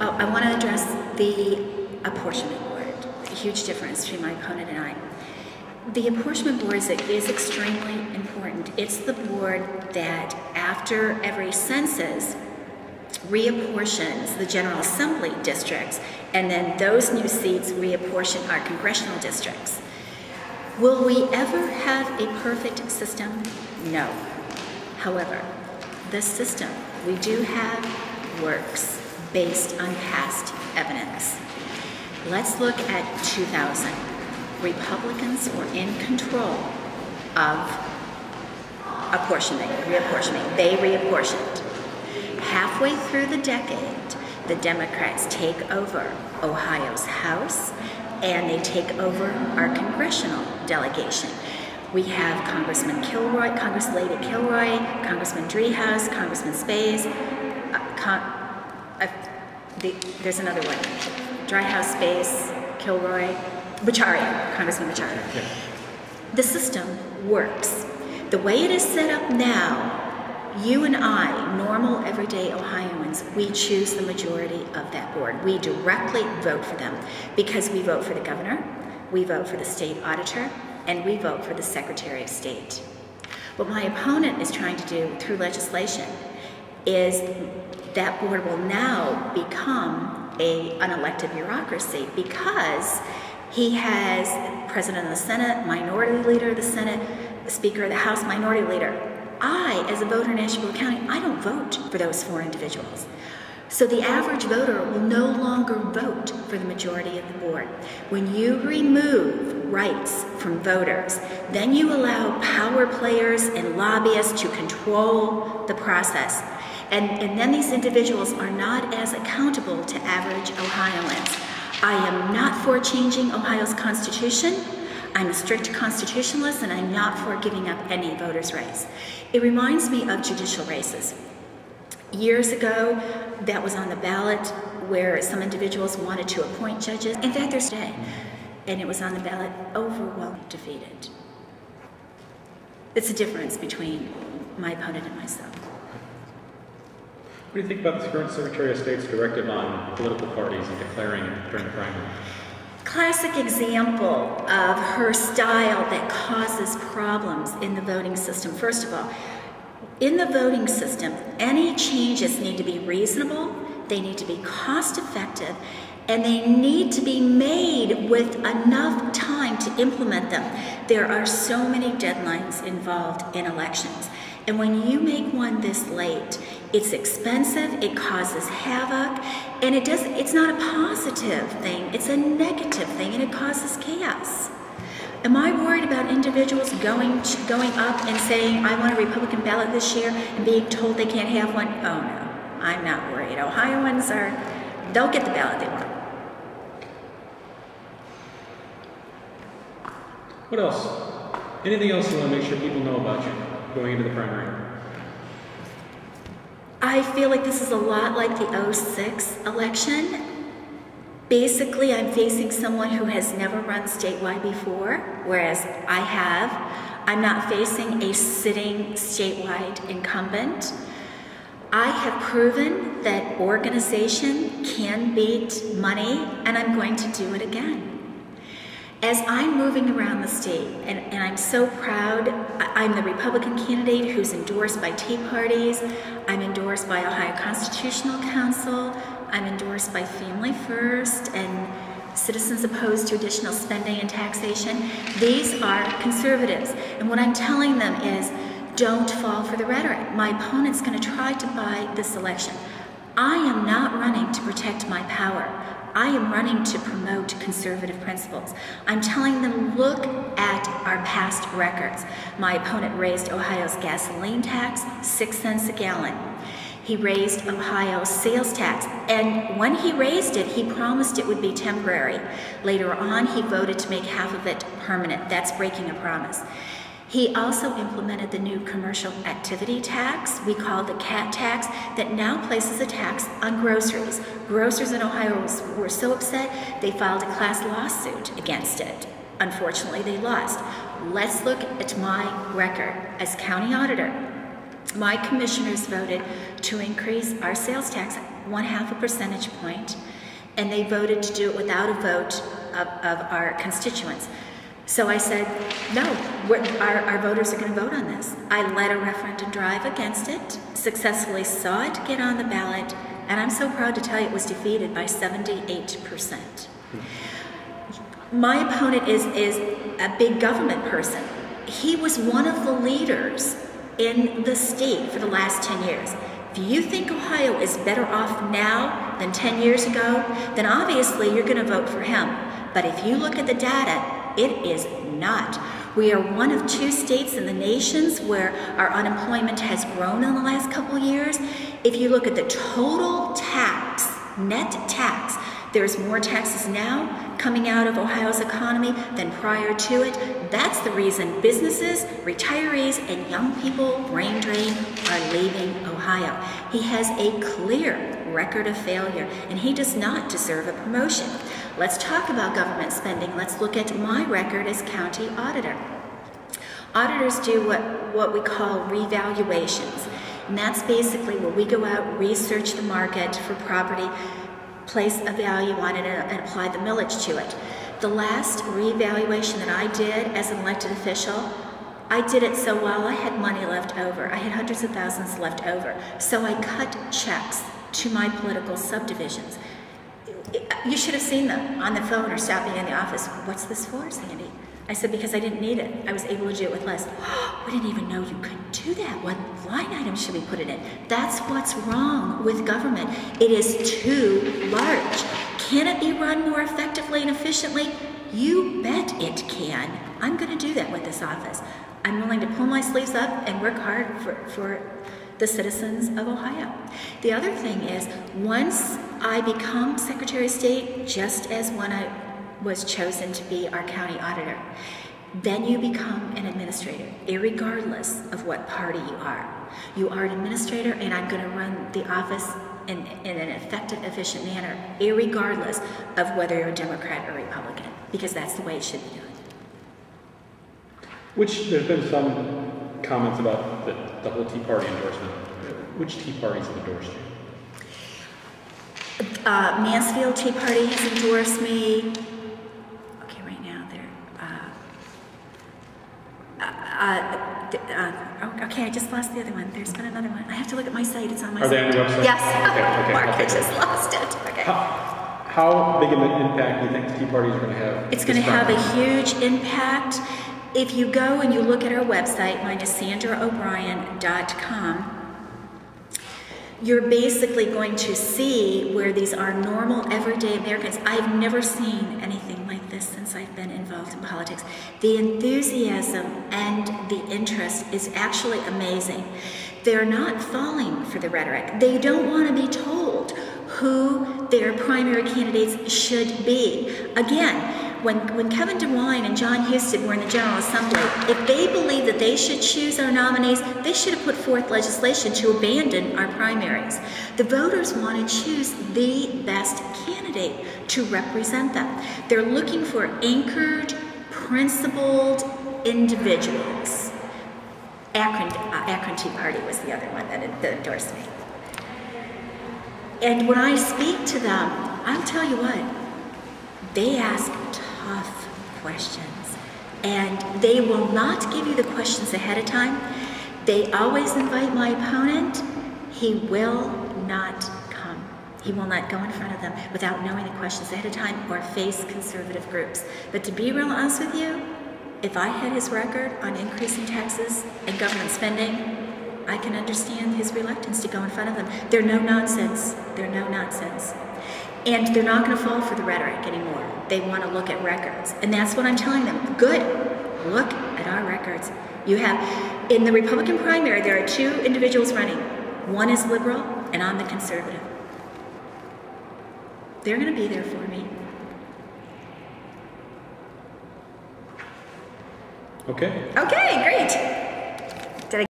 Oh, I want to address the apportionment board. A huge difference between my opponent and I. The apportionment board is extremely important. It's the board that, after every census, reapportions the General Assembly districts, and then those new seats reapportion our congressional districts. Will we ever have a perfect system? No. However, the system we do have works based on past evidence. Let's look at 2000. Republicans were in control of reapportioning. They reapportioned. Halfway through the decade, the Democrats take over Ohio's House, and they take over our congressional delegation. We have Congressman Kilroy, Congress Lady Kilroy, Congressman Driehaus, Congressman Spays, there's another one, Driehaus, Spays, Kilroy, Bacciario, Congressman Bacciario. Yeah. The system works. The way it is set up now, you and I, normal, everyday Ohioans, we choose the majority of that board. We directly vote for them because we vote for the governor, we vote for the state auditor, and we vote for the Secretary of State. What my opponent is trying to do through legislation is that board will now become an unelected bureaucracy because he has President of the Senate, Minority Leader of the Senate, Speaker of the House, Minority Leader. I, as a voter in Ashtabula County, I don't vote for those four individuals. So the average voter will no longer vote for the majority of the board. When you remove rights from voters, then you allow power players and lobbyists to control the process. And then these individuals are not as accountable to average Ohioans. I am not for changing Ohio's Constitution. I'm a strict constitutionalist, and I'm not for giving up any voters' rights. It reminds me of judicial races. Years ago, that was on the ballot where some individuals wanted to appoint judges. In fact, there's today, and it was on the ballot, overwhelmingly defeated. It's a difference between my opponent and myself. What do you think about the current Secretary of State's directive on political parties and declaring during the primary? Classic example of her style that causes problems in the voting system. First of all, in the voting system, any changes need to be reasonable, they need to be cost-effective, and they need to be made with enough time to implement them. There are so many deadlines involved in elections. And when you make one this late, it's expensive, it causes havoc, and it's not a positive thing, it's a negative thing, and it causes chaos. Am I worried about individuals going up and saying, I want a Republican ballot this year, and being told they can't have one? Oh no, I'm not worried. Ohioans they'll get the ballot they want. What else? Anything else you want to make sure people know about you going into the primary? I feel like this is a lot like the 06 election. Basically, I'm facing someone who has never run statewide before, whereas I have. I'm not facing a sitting statewide incumbent. I have proven that organization can beat money, and I'm going to do it again. As I'm moving around the state, and I'm so proud, I'm the Republican candidate who's endorsed by Tea parties, I'm endorsed by Ohio Constitutional Council, I'm endorsed by Family First and Citizens Opposed to Additional Spending and Taxation. These are conservatives, and what I'm telling them is, don't fall for the rhetoric. My opponent's going to try to buy this election. I am not running to protect my power. I am running to promote conservative principles. I'm telling them, look at our past records. My opponent raised Ohio's gasoline tax 6 cents a gallon. He raised Ohio's sales tax, and when he raised it, he promised it would be temporary. Later on, he voted to make half of it permanent. That's breaking a promise. He also implemented the new commercial activity tax, we call the CAT tax, that now places a tax on groceries. Grocers in Ohio were so upset, they filed a class lawsuit against it. Unfortunately, they lost. Let's look at my record as county auditor. My commissioners voted to increase our sales tax 1/2 percentage point, and they voted to do it without a vote of our constituents. So I said, no, our voters are going to vote on this. I led a referendum drive against it, successfully saw it get on the ballot, and I'm so proud to tell you it was defeated by 78%. My opponent is a big government person. He was one of the leaders in the state for the last 10 years. If you think Ohio is better off now than 10 years ago, then obviously you're going to vote for him. But if you look at the data, it is not. We are one of 2 states in the nations where our unemployment has grown in the last couple of years. If you look at the total tax, net tax, there's more taxes now coming out of Ohio's economy than prior to it. That's the reason businesses, retirees, and young people, brain drain, are leaving Ohio. He has a clear record of failure, and he does not deserve a promotion. Let's talk about government spending. Let's look at my record as county auditor. Auditors do what we call revaluations, and that's basically where we go out, research the market for property, place a value on it, and apply the millage to it. The last revaluation that I did as an elected official, I did it so well I had money left over. I had hundreds of thousands left over. So I cut checks to my political subdivisions. You should have seen them on the phone or stopping in the office. What's this for, Sandy? I said, because I didn't need it. I was able to do it with less. Oh, we didn't even know you could do that. What line item should we put it in? That's what's wrong with government. It is too large. Can it be run more effectively and efficiently? You bet it can. I'm going to do that with this office. I'm willing to pull my sleeves up and work hard for the citizens of Ohio. The other thing is, once I become Secretary of State, just as when I was chosen to be our county auditor, then you become an administrator, irregardless of what party you are. You are an administrator, and I'm going to run the office in an effective, efficient manner, irregardless of whether you're a Democrat or Republican, because that's the way it should be done. Which, there's been some comments about the whole Tea Party endorsement. Which Tea Parties have endorsed you? Mansfield Tea Party has endorsed me. Okay, right now they're... okay, I just lost the other one. There's been another one. I have to look at my site. It's on my site. Are they on your website? Yes. Okay, Mark, I just lost it. Okay. How big of an impact do you think the Tea Parties are going to have? It's going to have a huge impact. If you go and you look at our website, mine is sandraobrien.com, you're basically going to see where these are normal, everyday Americans. I've never seen anything like this since I've been involved in politics. The enthusiasm and the interest is actually amazing. They're not falling for the rhetoric. They don't want to be told who their primary candidates should be. Again, when Kevin DeWine and John Husted were in the General Assembly, if they believed that they should choose our nominees, they should have put forth legislation to abandon our primaries. The voters want to choose the best candidate to represent them. They're looking for anchored, principled individuals. Akron Tea Party was the other one that endorsed me. And when I speak to them, I'll tell you what, they ask tough questions, and they will not give you the questions ahead of time. They always invite my opponent. He will not come. He will not go in front of them without knowing the questions ahead of time or face conservative groups. But to be real honest with you, if I had his record on increasing taxes and government spending, I can understand his reluctance to go in front of them. They're no nonsense. They're no nonsense. And they're not going to fall for the rhetoric anymore. They want to look at records. And that's what I'm telling them. Good. Look at our records. You have, in the Republican primary, there are 2 individuals running. One is liberal, and I'm the conservative. They're going to be there for me. Okay. Okay, great.